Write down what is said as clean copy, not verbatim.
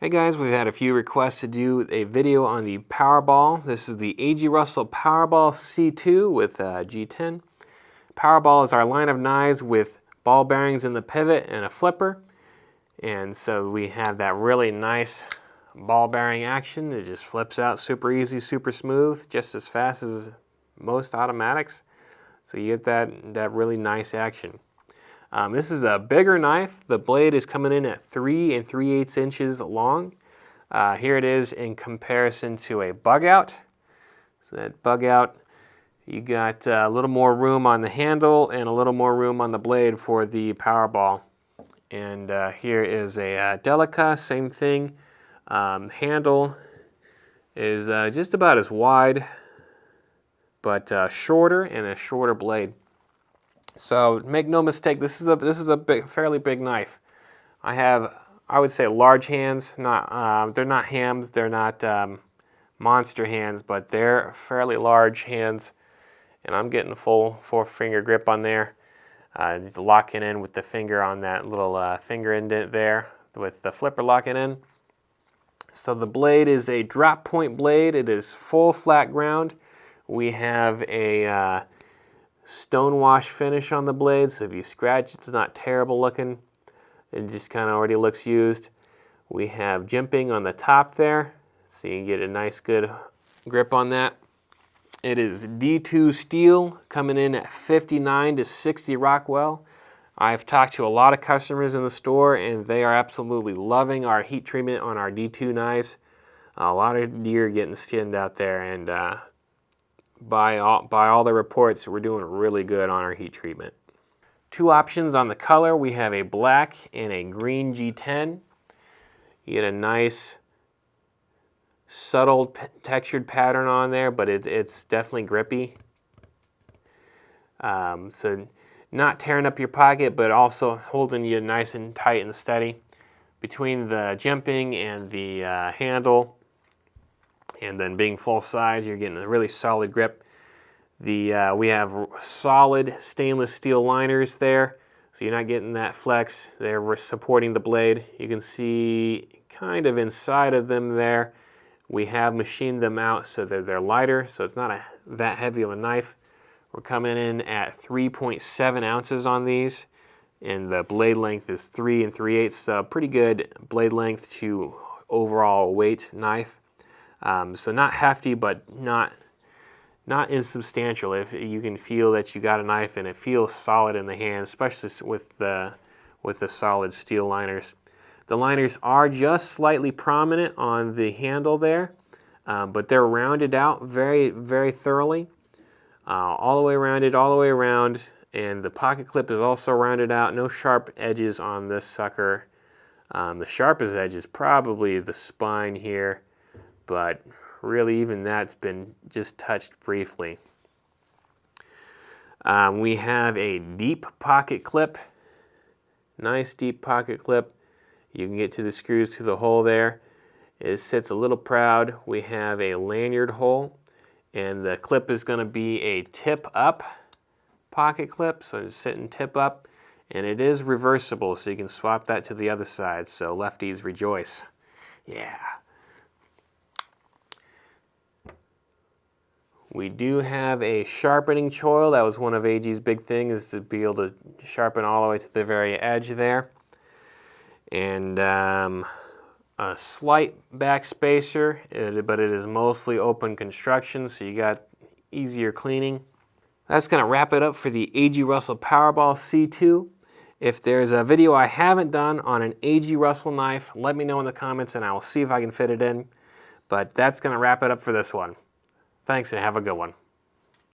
Hey guys, we've had a few requests to do a video on the Powerball. This is the A.G. Russell Powerball C2 with G10. Powerball is our line of knives with ball bearings in the pivot and a flipper. And so we have that really nice ball bearing action. It just flips out super easy, super smooth, just as fast as most automatics. So you get that really nice action. This is a bigger knife. The blade is coming in at 3 3/8 inches long. Here it is in comparison to a bug out. So that bug out, you got a little more room on the handle and a little more room on the blade for the Powerball. And here is a Delica, same thing. Handle is just about as wide, but shorter and a shorter blade. So make no mistake, this is a fairly big knife. I would say large hands. They're not hams, they're not monster hands, but they're fairly large hands. And I'm getting a full 4-finger grip on there. Locking in with the finger on that little finger indent there, with the flipper locking in. So the blade is a drop point blade. It is full flat ground. We have a stonewash finish on the blade, so if you scratch, it's not terrible looking. It just kind of already looks used. We have jimping on the top there, so you can get a nice good grip on that. It is D2 steel, coming in at 59 to 60 Rockwell. I've talked to a lot of customers in the store, and they are absolutely loving our heat treatment on our D2 knives. A lot of deer getting skinned out there, and by all the reports, we're doing really good on our heat treatment. Two options on the color. We have a black and a green G10. You get a nice subtle textured pattern on there, but it's definitely grippy. So not tearing up your pocket, but also holding you nice and tight and steady. Between the jimping and the handle, and then being full size, you're getting a really solid grip. We have solid stainless steel liners there, so you're not getting that flex. They're supporting the blade. You can see kind of inside of them there. We have machined them out so that they're lighter, so it's not that heavy of a knife. We're coming in at 3.7 ounces on these, and the blade length is 3 3/8, so pretty good blade length to overall weight knife. So not hefty, but not insubstantial. If you can feel that you got a knife and it feels solid in the hand, especially with the solid steel liners. The liners are just slightly prominent on the handle there, but they're rounded out very, very thoroughly. All the way rounded, all the way around, and the pocket clip is also rounded out. No sharp edges on this sucker. The sharpest edge is probably the spine here, but really even that's been just touched briefly. We have a deep pocket clip, nice deep pocket clip. You can get to the screws through the hole there. It sits a little proud. We have a lanyard hole, and the clip is going to be a tip up pocket clip, so it's sitting tip up, and it is reversible, so you can swap that to the other side, so lefties rejoice. Yeah. We do have a sharpening choil. That was one of AG's big things, is to be able to sharpen all the way to the very edge there. And a slight back spacer, but it is mostly open construction, so you got easier cleaning. That's going to wrap it up for the A.G. Russell Powerball C2. If there's a video I haven't done on an A.G. Russell knife, let me know in the comments and I will see if I can fit it in. But that's going to wrap it up for this one. Thanks and have a good one.